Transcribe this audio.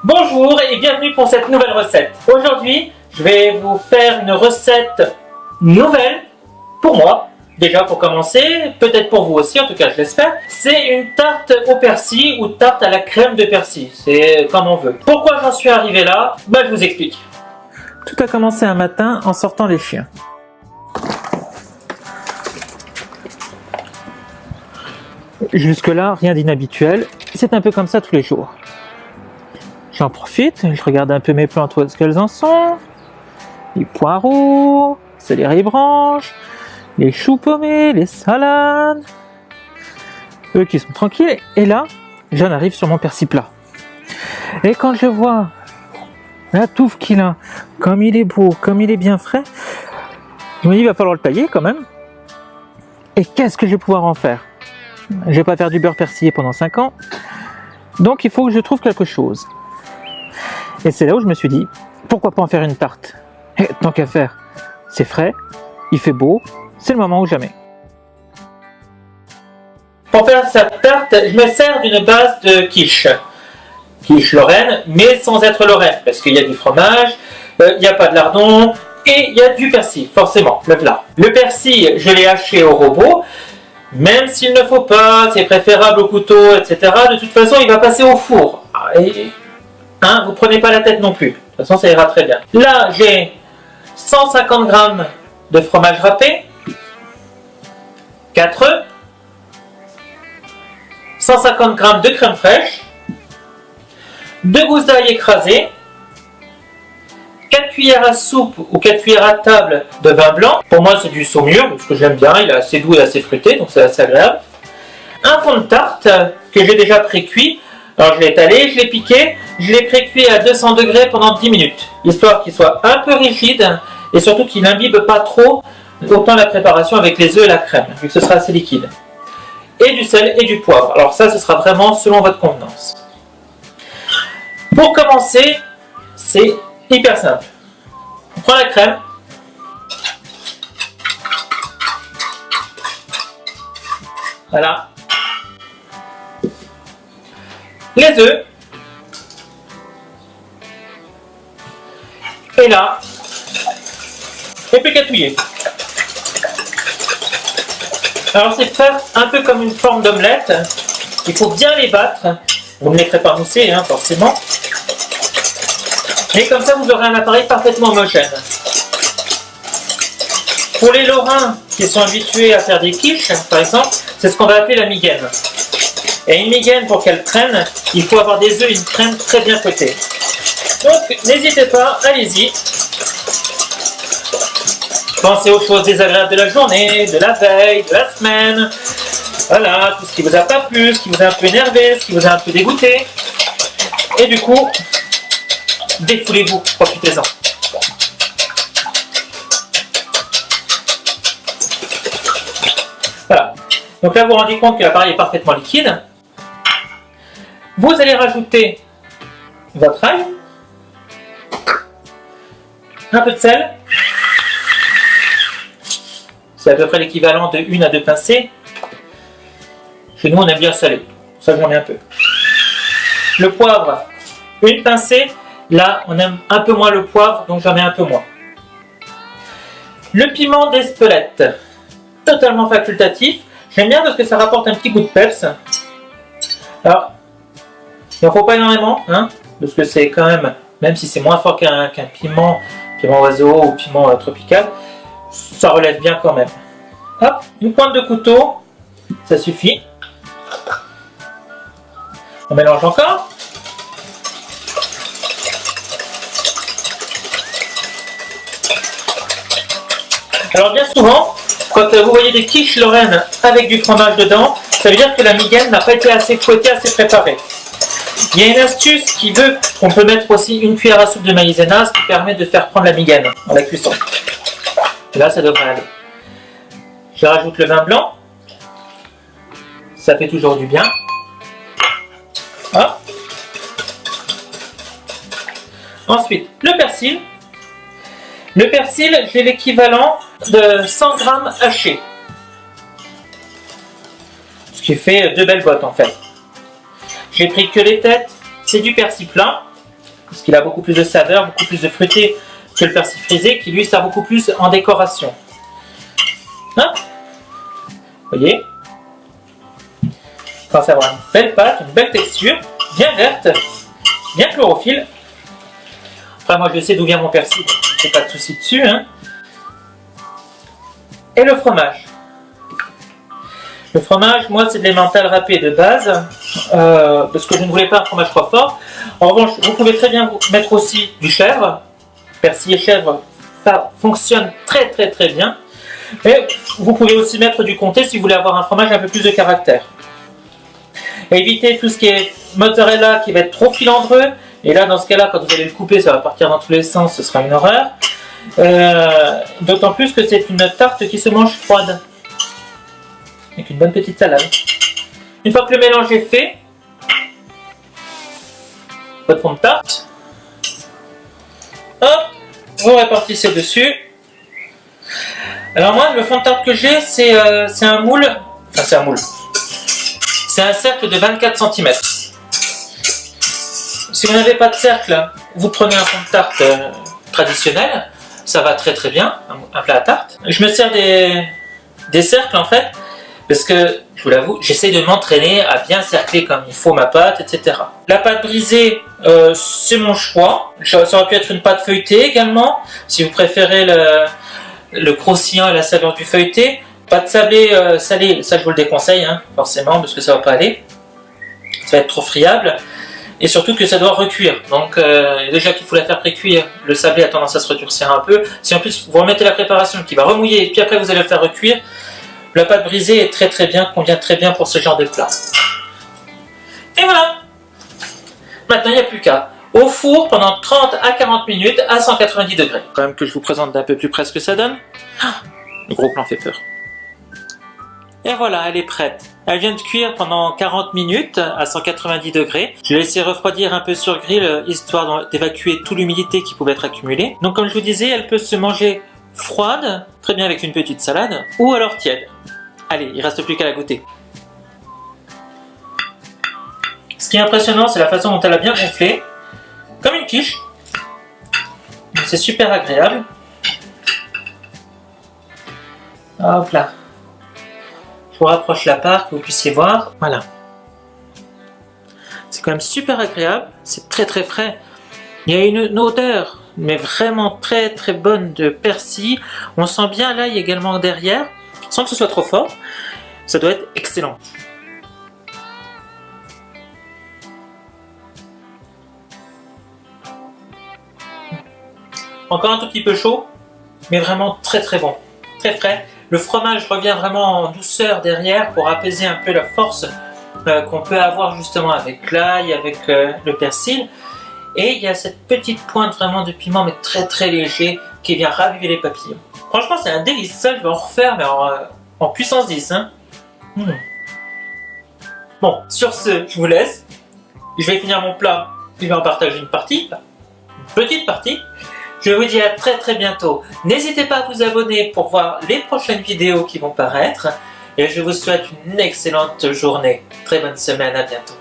Bonjour et bienvenue pour cette nouvelle recette. Aujourd'hui, je vais vous faire une recette nouvelle pour moi. Déjà pour commencer, peut-être pour vous aussi, en tout cas je l'espère. C'est une tarte au persil ou tarte à la crème de persil. C'est comme on veut. Pourquoi j'en suis arrivé là? Je vous explique. Tout a commencé un matin en sortant les chiens. Jusque-là, rien d'inhabituel. C'est un peu comme ça tous les jours. J'en profite, je regarde un peu mes plantes où est-ce qu'elles en sont. Les poireaux, céleri branches, les choux paumés, les salades. Eux qui sont tranquilles. Et là, j'en arrive sur mon persil plat. Et quand je vois la touffe qu'il a, comme il est beau, comme il est bien frais, je me dis il va falloir le tailler quand même. Et qu'est-ce que je vais pouvoir en faire? Je vais pas faire du beurre persillé pendant 5 ans. Donc il faut que je trouve quelque chose. Et c'est là où je me suis dit, pourquoi pas en faire une tarte? Et tant qu'à faire, c'est frais, il fait beau, c'est le moment ou jamais. Pour faire cette tarte, je me sers d'une base de quiche. Quiche Lorraine, mais sans être Lorraine, parce qu'il y a du fromage, il n'y a pas de lardon, et il y a du persil, forcément, le plat. Le persil, je l'ai haché au robot, même s'il ne faut pas, c'est préférable au couteau, etc. De toute façon, il va passer au four. Et, vous prenez pas la tête non plus. De toute façon, ça ira très bien. Là, j'ai 150 g de fromage râpé, 4 œufs, 150 g de crème fraîche, 2 gousses d'ail écrasées, 4 cuillères à soupe ou 4 cuillères à table de vin blanc. Pour moi, c'est du saumur, parce que j'aime bien, il est assez doux et assez fruité, donc c'est assez agréable. Un fond de tarte que j'ai déjà pré-cuit. Alors je l'ai étalé, je l'ai piqué, je l'ai pré-cuit à 200 degrés pendant 10 minutes, histoire qu'il soit un peu rigide et surtout qu'il n'imbibe pas trop autant la préparation avec les œufs et la crème, vu que ce sera assez liquide. Et du sel et du poivre. Alors ça, ce sera vraiment selon votre convenance. Pour commencer, c'est hyper simple. On prend la crème. Voilà. Les œufs. Et là, et puis catouiller. Alors c'est faire un peu comme une forme d'omelette. Il faut bien les battre. Vous ne les ferez pas mousser, forcément. Et comme ça, vous aurez un appareil parfaitement homogène. Pour les Lorrains qui sont habitués à faire des quiches, par exemple, c'est ce qu'on va appeler la migaine. Et une migaine, pour qu'elle prenne, il faut avoir des œufs et une crème très bien fouettée. Donc, n'hésitez pas, allez-y. Pensez aux choses désagréables de la journée, de la veille, de la semaine. Voilà, tout ce qui vous a pas plu, ce qui vous a un peu énervé, ce qui vous a un peu dégoûté. Et du coup, défoulez-vous, profitez-en. Voilà. Donc là, vous vous rendez compte que l'appareil est parfaitement liquide. Vous allez rajouter votre ail, un peu de sel. C'est à peu près l'équivalent de 1 à 2 pincées. Chez nous, on aime bien salé. Pour ça, j'en mets un peu. Le poivre, 1 pincée. Là, on aime un peu moins le poivre, donc j'en mets un peu moins. Le piment d'Espelette, totalement facultatif. J'aime bien parce que ça rapporte un petit goût de peps. Alors, il n'en faut pas énormément, parce que c'est quand même si c'est moins fort qu'un piment oiseau ou piment tropical, ça relève bien quand même. Hop, une pointe de couteau, ça suffit. On mélange encore. Alors bien souvent, quand vous voyez des quiches lorraines avec du fromage dedans, ça veut dire que la migaine n'a pas été assez fouettée, assez préparée. Il y a une astuce qui veut qu'on peut mettre aussi 1 cuillère à soupe de maïzena, ce qui permet de faire prendre la migaine à la cuisson. Et là, ça devrait aller. Je rajoute le vin blanc. Ça fait toujours du bien. Hop. Ensuite, le persil. Le persil, j'ai l'équivalent de 100 g hachés. Ce qui fait 2 belles bottes en fait. J'ai pris que les têtes, c'est du persil plein. parce qu'il a beaucoup plus de saveur, beaucoup plus de fruité que le persil frisé, qui lui sert beaucoup plus en décoration. Hein? Vous voyez? On va avoir une belle pâte, une belle texture, bien verte, bien chlorophylle. Après, moi, je sais d'où vient mon persil, donc je n'ai pas de souci dessus. Hein. Et le fromage. Le fromage, moi, c'est de l'emmental râpé de base, parce que je ne voulais pas un fromage trop fort. En revanche, vous pouvez très bien mettre aussi du chèvre. Persil et chèvre, ça fonctionne très très très bien. Et vous pouvez aussi mettre du comté si vous voulez avoir un fromage un peu plus de caractère. Évitez tout ce qui est mozzarella qui va être trop filandreux. Et là, dans ce cas-là, quand vous allez le couper, ça va partir dans tous les sens, ce sera une horreur. D'autant plus que c'est une tarte qui se mange froide. Avec une bonne petite salade. Une fois que le mélange est fait, votre fond de tarte, hop, vous répartissez dessus. Alors moi, le fond de tarte que j'ai, c'est un moule. Enfin, c'est un moule. C'est un cercle de 24 cm. Si vous n'avez pas de cercle, vous prenez un fond de tarte traditionnel. Ça va très très bien, un plat à tarte. Je me sers des cercles en fait, parce que, je vous l'avoue, j'essaie de m'entraîner à bien cercler comme il faut ma pâte, etc. La pâte brisée, c'est mon choix. Ça aurait pu être une pâte feuilletée également, si vous préférez le croustillant et la saveur du feuilleté. Pâte sablée, salée, ça je vous le déconseille, hein, forcément, parce que ça va pas aller. Ça va être trop friable. Et surtout que ça doit recuire. Donc déjà qu'il faut la faire pré-cuire, le sablé a tendance à se redurcir un peu. Si en plus vous remettez la préparation qui va remouiller, et puis après vous allez le faire recuire, la pâte brisée est très très bien, convient très bien pour ce genre de plat. Et voilà. Maintenant il n'y a plus qu'à au four pendant 30 à 40 minutes à 190 degrés. Quand même que je vous présente d'un peu plus près ce que ça donne. Ah, le gros plan fait peur. Et voilà, elle est prête. Elle vient de cuire pendant 40 minutes à 190 degrés. Je l'ai laissé refroidir un peu sur grill, histoire d'évacuer toute l'humidité qui pouvait être accumulée. Donc comme je vous disais, elle peut se manger froide, très bien avec une petite salade, ou alors tiède. Allez, il reste plus qu'à la goûter. Ce qui est impressionnant, c'est la façon dont elle a bien gonflé, comme une quiche. C'est super agréable. Hop là. Je vous rapproche la part, que vous puissiez voir. Voilà. C'est quand même super agréable. C'est très très frais. Il y a une odeur, mais vraiment très très bonne de persil. On sent bien l'ail également derrière, sans que ce soit trop fort. Ça doit être excellent. Encore un tout petit peu chaud, mais vraiment très très bon. Très frais. Le fromage revient vraiment en douceur derrière pour apaiser un peu la force qu'on peut avoir justement avec l'ail, avec le persil. Et il y a cette petite pointe vraiment de piment, mais très très léger, qui vient raviver les papilles. Franchement, c'est un délice. Ça, je vais en refaire, mais en puissance 10. Hein. Bon, sur ce, je vous laisse. Je vais finir mon plat. Je vais en partager une partie, une petite partie. Je vous dis à très très bientôt. N'hésitez pas à vous abonner pour voir les prochaines vidéos qui vont paraître. Et je vous souhaite une excellente journée. Très bonne semaine, à bientôt.